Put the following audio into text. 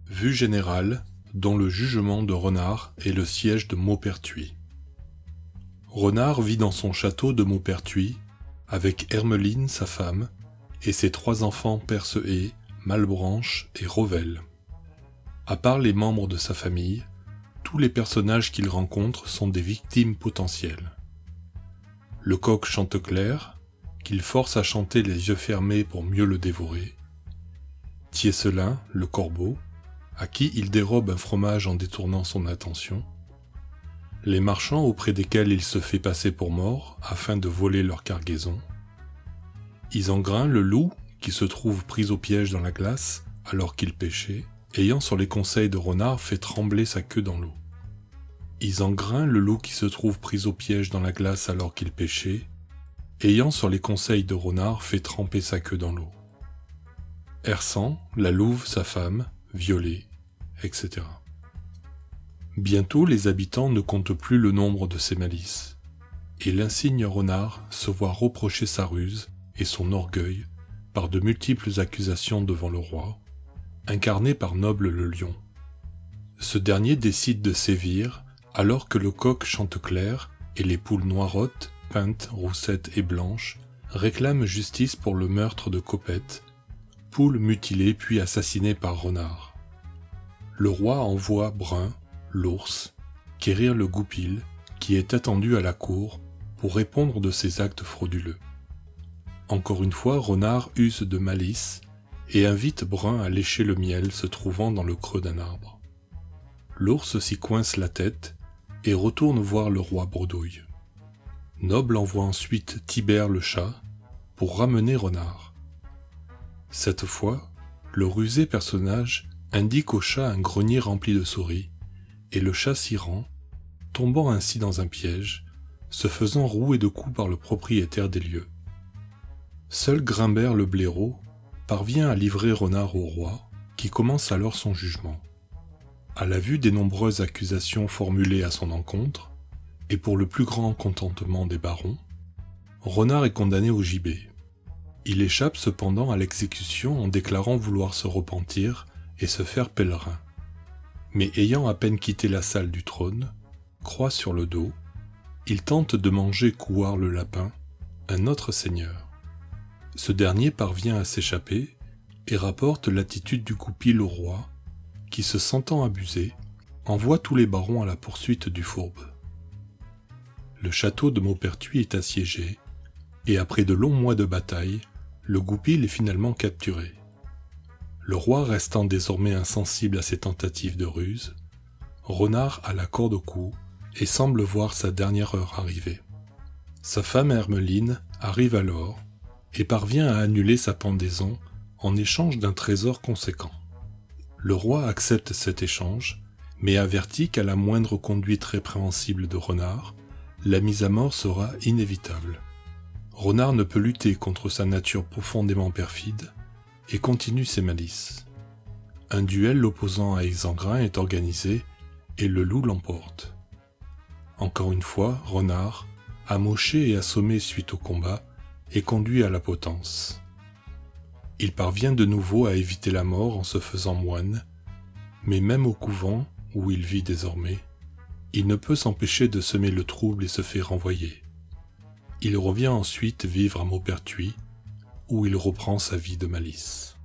Vue générale, dont le jugement de Renard est le siège de Maupertuis. Renard vit dans son château de Maupertuis, avec Hermeline, sa femme, et ses 3 enfants Percehet, Malebranche et Revel. À part les membres de sa famille, tous les personnages qu'il rencontre sont des victimes potentielles. Le coq Chanteclair, qu'il force à chanter les yeux fermés pour mieux le dévorer. Tiesselin, le corbeau, à qui il dérobe un fromage en détournant son attention. Les marchands auprès desquels il se fait passer pour mort afin de voler leur cargaison. Isengrin, le loup, qui se trouve pris au piège dans la glace alors qu'il pêchait, ayant sur les conseils de Renard fait trembler sa queue dans l'eau. Isengrin, le loup qui se trouve pris au piège dans la glace alors qu'il pêchait, ayant sur les conseils de Renard fait tremper sa queue dans l'eau. Hersan, la louve, sa femme, violée, etc. Bientôt les habitants ne comptent plus le nombre de ses malices, et l'insigne Renard se voit reprocher sa ruse et son orgueil par de multiples accusations devant le roi, incarné par Noble le lion. Ce dernier décide de sévir alors que le coq Chanteclair et les poules Noirotte, Pinte, Roussette et Blanche réclament justice pour le meurtre de Copette, poule mutilée puis assassinée par Renard. Le roi envoie Brun, l'ours, quérir le goupil qui est attendu à la cour pour répondre de ses actes frauduleux. Encore une fois, Renard use de malice et invite Brun à lécher le miel se trouvant dans le creux d'un arbre. L'ours s'y coince la tête et retourne voir le roi Bredouille. Noble envoie ensuite Tibère le chat pour ramener Renard. Cette fois, le rusé personnage indique au chat un grenier rempli de souris, et le chat s'y rend, tombant ainsi dans un piège, se faisant rouer de coups par le propriétaire des lieux. Seul Grimbert le blaireau parvient à livrer Renard au roi, qui commence alors son jugement. À la vue des nombreuses accusations formulées à son encontre, et pour le plus grand contentement des barons, Renard est condamné au gibet. Il échappe cependant à l'exécution en déclarant vouloir se repentir et se faire pèlerin. Mais ayant à peine quitté la salle du trône, croix sur le dos, il tente de manger Couard le lapin, un autre seigneur. Ce dernier parvient à s'échapper et rapporte l'attitude du goupil au roi, qui, se sentant abusé, envoie tous les barons à la poursuite du fourbe. Le château de Maupertuis est assiégé, et après de longs mois de bataille, le goupil est finalement capturé. Le roi restant désormais insensible à ses tentatives de ruse, Renard a la corde au cou et semble voir sa dernière heure arriver. Sa femme Hermeline arrive alors et parvient à annuler sa pendaison en échange d'un trésor conséquent. Le roi accepte cet échange, mais avertit qu'à la moindre conduite répréhensible de Renard, la mise à mort sera inévitable. Renard ne peut lutter contre sa nature profondément perfide et continue ses malices. Un duel l'opposant à Isengrin est organisé et le loup l'emporte. Encore une fois, Renard, amoché et assommé suite au combat, est conduit à la potence. Il parvient de nouveau à éviter la mort en se faisant moine, mais même au couvent, où il vit désormais, il ne peut s'empêcher de semer le trouble et se fait renvoyer. Il revient ensuite vivre à Maupertuis, où il reprend sa vie de malice.